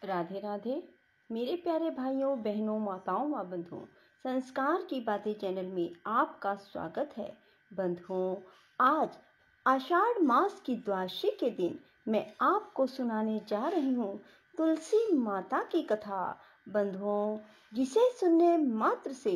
राधे राधे मेरे प्यारे भाइयों बहनों माताओं व बंधुओं, संस्कार की बातें चैनल में आपका स्वागत है। बंधुओं, आज आषाढ़ मास की द्वादशी के दिन मैं आपको सुनाने जा रही हूँ तुलसी माता की कथा। बंधुओं, जिसे सुनने मात्र से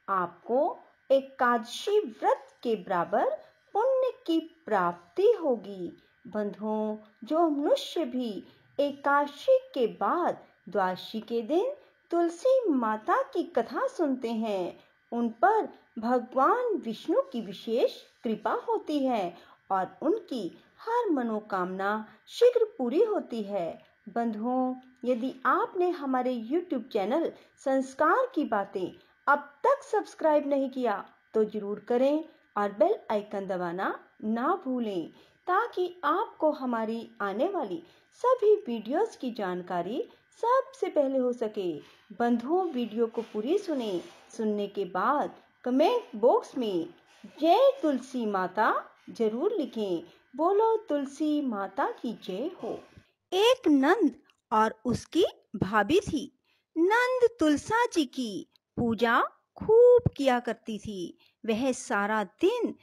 आपको एकादशी व्रत के बराबर पुण्य की प्राप्ति होगी। बंधुओं, जो मनुष्य भी एकादशी के बाद द्वादशी के दिन तुलसी माता की कथा सुनते हैं, उन पर भगवान विष्णु की विशेष कृपा होती है और उनकी हर मनोकामना शीघ्र पूरी होती है। बंधुओं, यदि आपने हमारे YouTube चैनल संस्कार की बातें अब तक सब्सक्राइब नहीं किया तो जरूर करें और बेल आइकन दबाना ना भूलें, ताकि आपको हमारी आने वाली सभी वीडियोस की जानकारी सबसे पहले हो सके। बंधुओं, वीडियो को पूरी सुनने के बाद कमेंट बॉक्स में जय तुलसी माता जरूर लिखें। बोलो तुलसी माता की जय हो। एक नंद और उसकी भाभी थी। नंद तुलसा जी की पूजा खूब किया करती थी। वह सारा दिन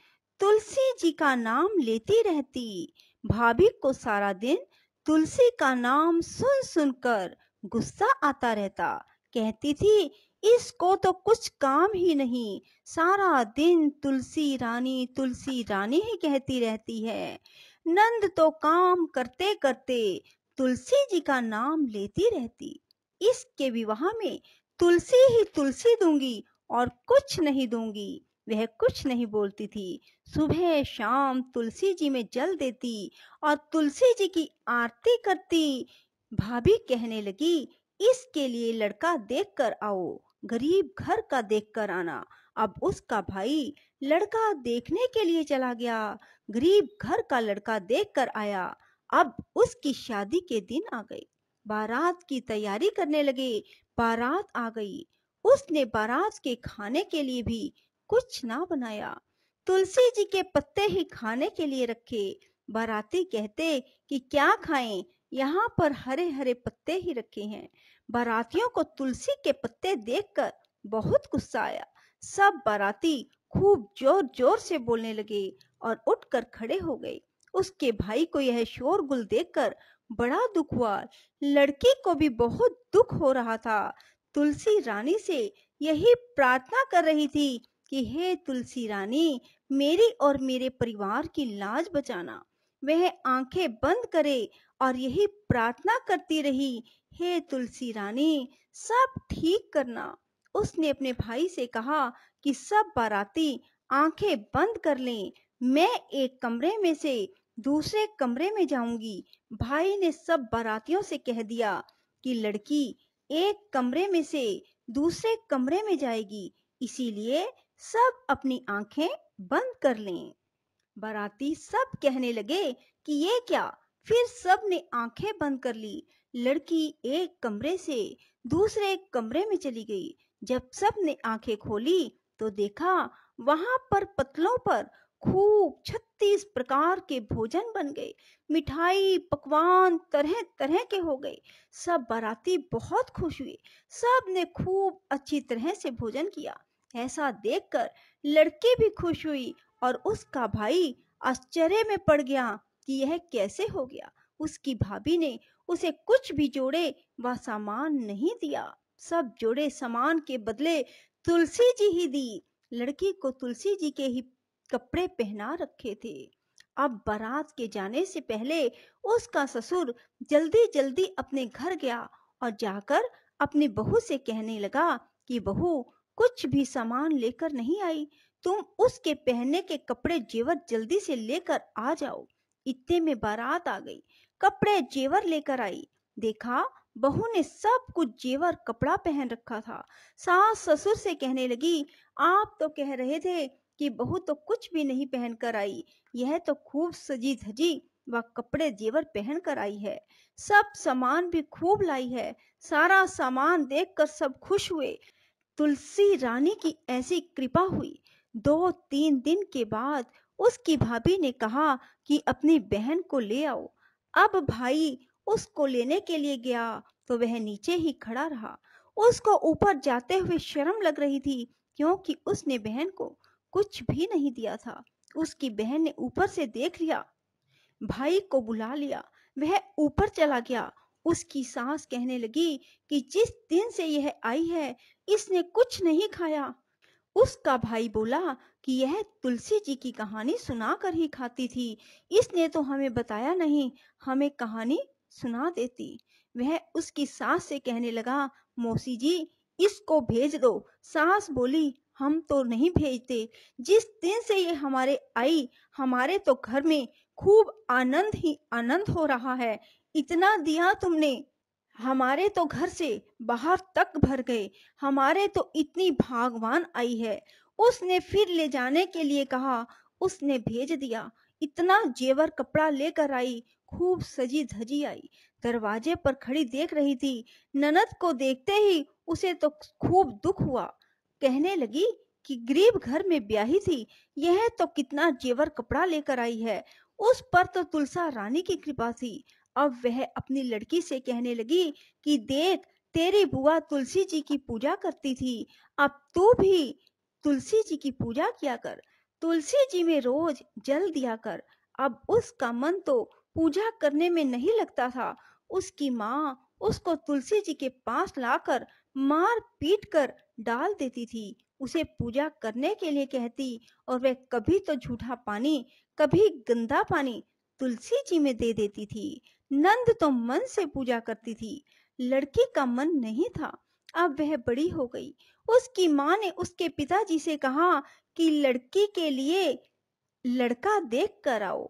तुलसी जी का नाम लेती रहती। भाभी को सारा दिन तुलसी का नाम सुन सुनकर गुस्सा आता रहता। कहती थी, इसको तो कुछ काम ही नहीं, सारा दिन तुलसी रानी ही कहती रहती है। नंद तो काम करते करते तुलसी जी का नाम लेती रहती। इसके विवाह में तुलसी ही तुलसी दूंगी और कुछ नहीं दूंगी, वह कुछ नहीं बोलती थी। सुबह शाम तुलसी जी में जल देती और तुलसी जी की आरती करती। भाभी कहने लगी, इसके लिए लड़का देख कर आओ, गरीब घर का देख कर आना। अब उसका भाई लड़का देखने के लिए चला गया। गरीब घर का लड़का देख कर आया। अब उसकी शादी के दिन आ गए। बारात की तैयारी करने लगे। बारात आ गई। उसने बारात के खाने के लिए भी कुछ ना बनाया। तुलसी जी के पत्ते ही खाने के लिए रखे। बाराती कहते कि क्या खाएं, यहाँ पर हरे हरे पत्ते ही रखे हैं। बारातियों को तुलसी के पत्ते देखकर बहुत गुस्सा आया। सब बाराती खूब जोर जोर से बोलने लगे और उठकर खड़े हो गए। उसके भाई को यह शोरगुल देखकर बड़ा दुख हुआ। लड़की को भी बहुत दुख हो रहा था। तुलसी रानी से यही प्रार्थना कर रही थी कि हे तुलसी रानी, मेरी और मेरे परिवार की लाज बचाना। वह आंखें बंद करे और यही प्रार्थना करती रही, हे तुलसी रानी, सब ठीक करना। उसने अपने भाई से कहा कि सब बाराती आंखें बंद कर लें, मैं एक कमरे में से दूसरे कमरे में जाऊंगी। भाई ने सब बारातियों से कह दिया कि लड़की एक कमरे में से दूसरे कमरे में जाएगी, इसीलिए सब अपनी आंखें बंद कर लें। बाराती सब कहने लगे कि ये क्या। फिर सब ने आंखें बंद कर ली। लड़की एक कमरे से दूसरे कमरे में चली गई। जब सब ने आंखें खोली तो देखा वहां पर पतलों पर खूब 36 प्रकार के भोजन बन गए। मिठाई पकवान तरह तरह के हो गए। सब बाराती बहुत खुश हुए। सब ने खूब अच्छी तरह से भोजन किया। ऐसा देखकर लड़की भी खुश हुई और उसका भाई आश्चर्य में पड़ गया कि यह कैसे हो गया। उसकी भाभी ने उसे कुछ भी जोड़े व सामान नहीं दिया। सब जोड़े सामान के बदले तुलसी जी ही दी। लड़की को तुलसी जी के ही कपड़े पहना रखे थे। अब बारात के जाने से पहले उसका ससुर जल्दी जल्दी अपने घर गया और जाकर अपनी बहू से कहने लगा कि बहू, कुछ भी सामान लेकर नहीं आई, तुम उसके पहनने के कपड़े जेवर जल्दी से लेकर आ जाओ। इतने में बारात आ गई। कपड़े जेवर लेकर आई। देखा बहू ने सब कुछ जेवर कपड़ा पहन रखा था। सास ससुर से कहने लगी, आप तो कह रहे थे कि बहू तो कुछ भी नहीं पहन कर आई, यह तो खूब सजी धजी व कपड़े जेवर पहन कर आई है। सब सामान भी खूब लाई है। सारा सामान देखकर सब खुश हुए। तुलसी रानी की ऐसी कृपा हुई। 2-3 दिन के बाद उसकी भाभी ने कहा कि अपनी बहन को ले आओ। अब भाई उसको लेने के लिए गया तो वह नीचे ही खड़ा रहा। उसको ऊपर जाते हुए शर्म लग रही थी, क्योंकि उसने बहन को कुछ भी नहीं दिया था। उसकी बहन ने ऊपर से देख लिया, भाई को बुला लिया, वह ऊपर चला गया। उसकी सास कहने लगी कि जिस दिन से यह आई है इसने कुछ नहीं खाया। उसका भाई बोला कि यह तुलसी जी की कहानी सुना कर ही खाती थी, इसने तो हमें बताया नहीं, हमें कहानी सुना देती। वह उसकी सास से कहने लगा, मौसी जी इसको भेज दो। सास बोली, हम तो नहीं भेजते, जिस दिन से ये हमारे आई हमारे तो घर में खूब आनंद ही आनंद हो रहा है। इतना दिया तुमने, हमारे तो घर से बाहर तक भर गए, हमारे तो इतनी भागवान आई है। उसने फिर ले जाने के लिए कहा, उसने भेज दिया। इतना जेवर कपड़ा लेकर आई, खूब सजी धजी आई। दरवाजे पर खड़ी देख रही थी। ननद को देखते ही उसे तो खूब दुख हुआ। कहने लगी कि गरीब घर में ब्याही थी, यह तो कितना जेवर कपड़ा लेकर आई है। उस पर तो तुलसा रानी की कृपा थी। अब वह अपनी लड़की से कहने लगी कि देख, तेरी बुआ तुलसी जी की पूजा करती थी, अब तू भी तुलसी जी की पूजा किया कर, तुलसी जी में रोज जल दिया कर। अब उसका मन तो पूजा करने में नहीं लगता था। उसकी माँ उसको तुलसी जी के पास लाकर मार पीट कर डाल देती थी, उसे पूजा करने के लिए कहती, और वह कभी तो झूठा पानी, कभी गंदा पानी तुलसी जी में दे देती थी। नंद तो मन से पूजा करती थी, लड़की का मन नहीं था। अब वह बड़ी हो गई। उसकी माँ ने उसके पिताजी से कहा कि लड़की के लिए लड़का देख कर आओ,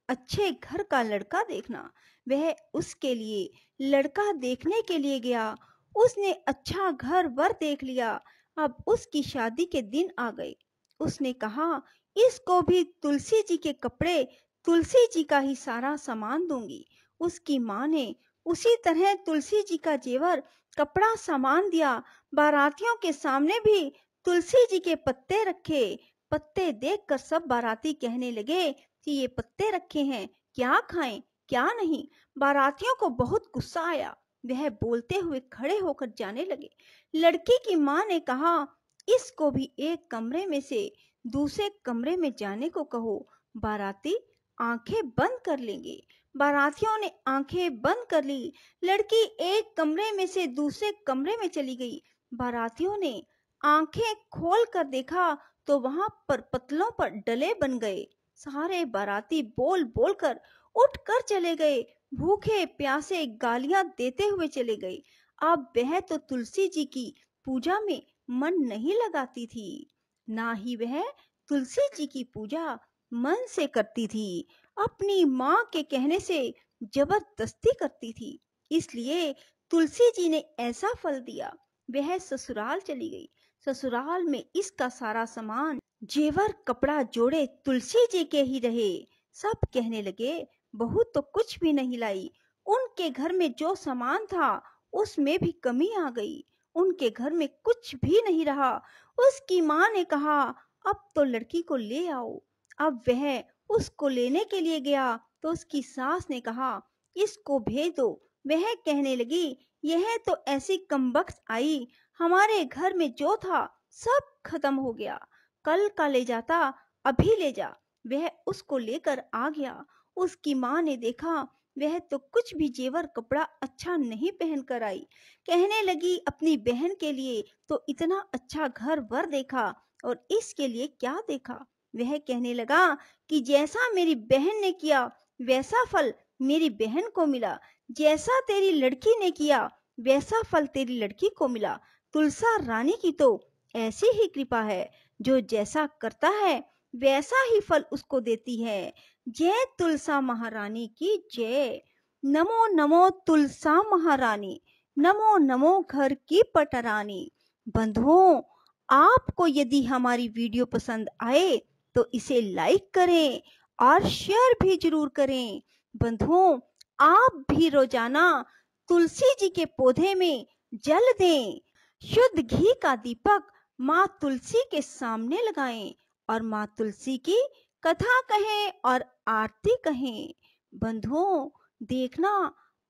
अच्छे घर का लड़का देखना। वह उसके लिए लड़का देखने के लिए गया। उसने अच्छा घर वर देख लिया। अब उसकी शादी के दिन आ गए। उसने कहा, इसको भी तुलसी जी के कपड़े, तुलसी जी का ही सारा सामान दूंगी। उसकी माँ ने उसी तरह तुलसी जी का जेवर, कपड़ा, सामान दिया। बारातियों के सामने भी तुलसी जी के पत्ते रखे। पत्ते देखकर सब बाराती कहने लगे कि ये पत्ते रखे हैं, क्या खाएं क्या नहीं। बारातियों को बहुत गुस्सा आया। वह बोलते हुए खड़े होकर जाने लगे। लड़की की माँ ने कहा, इसको भी एक कमरे में से दूसरे कमरे में जाने को कहो, बाराती आंखें बंद कर लेंगे। बारातियों ने आंखें बंद कर ली। लड़की एक कमरे में से दूसरे कमरे में चली गई। बारातियों ने आंखें खोल कर देखा तो वहां पर पतलों पर डले बन गए। सारे बाराती बोल बोल कर उठ कर चले गए। भूखे प्यासे गालियां देते हुए चले गए। अब वह तो तुलसी जी की पूजा में मन नहीं लगाती थी, ना ही वह तुलसी जी की पूजा मन से करती थी, अपनी माँ के कहने से जबरदस्ती करती थी। इसलिए तुलसी जी ने ऐसा फल दिया। वह ससुराल चली गई। ससुराल में इसका सारा सामान, जेवर, कपड़ा, जोड़े तुलसी जी के ही रहे। सब कहने लगे, बहू तो कुछ भी नहीं लाई। उनके घर में जो सामान था उसमें भी कमी आ गई। उनके घर में कुछ भी नहीं रहा। उसकी माँ ने कहा, अब तो लड़की को ले आओ। अब वह उसको लेने के लिए गया तो उसकी सास ने कहा, इसको भेज दो। वह कहने लगी, यह तो ऐसी कमबख्त आई, हमारे घर में जो था सब खत्म हो गया। कल का ले जाता, अभी ले जा। वह उसको लेकर आ गया। उसकी माँ ने देखा वह तो कुछ भी जेवर, कपड़ा अच्छा नहीं पहन कर आई। कहने लगी, अपनी बहन के लिए तो इतना अच्छा घर वर देखा और इसके लिए क्या देखा। वह कहने लगा कि जैसा मेरी बहन ने किया वैसा फल मेरी बहन को मिला, जैसा तेरी लड़की ने किया वैसा फल तेरी लड़की को मिला। तुलसा रानी की तो ऐसी ही कृपा है, जो जैसा करता है वैसा ही फल उसको देती है। जय तुलसा महारानी की जय। नमो नमो तुलसा महारानी, नमो नमो घर की पटरानी। बंधुओं, आपको यदि हमारी वीडियो पसंद आए तो इसे लाइक करें और शेयर भी जरूर करें। बंधुओं, आप भी रोजाना तुलसी जी के पौधे में जल दें। शुद्ध घी का दीपक माँ तुलसी के सामने लगाएं और माँ तुलसी की कथा कहें और आरती कहें। बंधुओं, देखना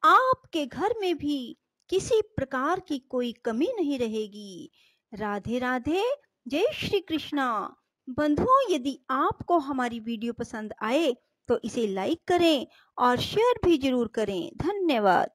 आपके घर में भी किसी प्रकार की कोई कमी नहीं रहेगी। राधे राधे, जय श्री कृष्णा। बंधुओं, यदि आपको हमारी वीडियो पसंद आए तो इसे लाइक करें और शेयर भी जरूर करें। धन्यवाद।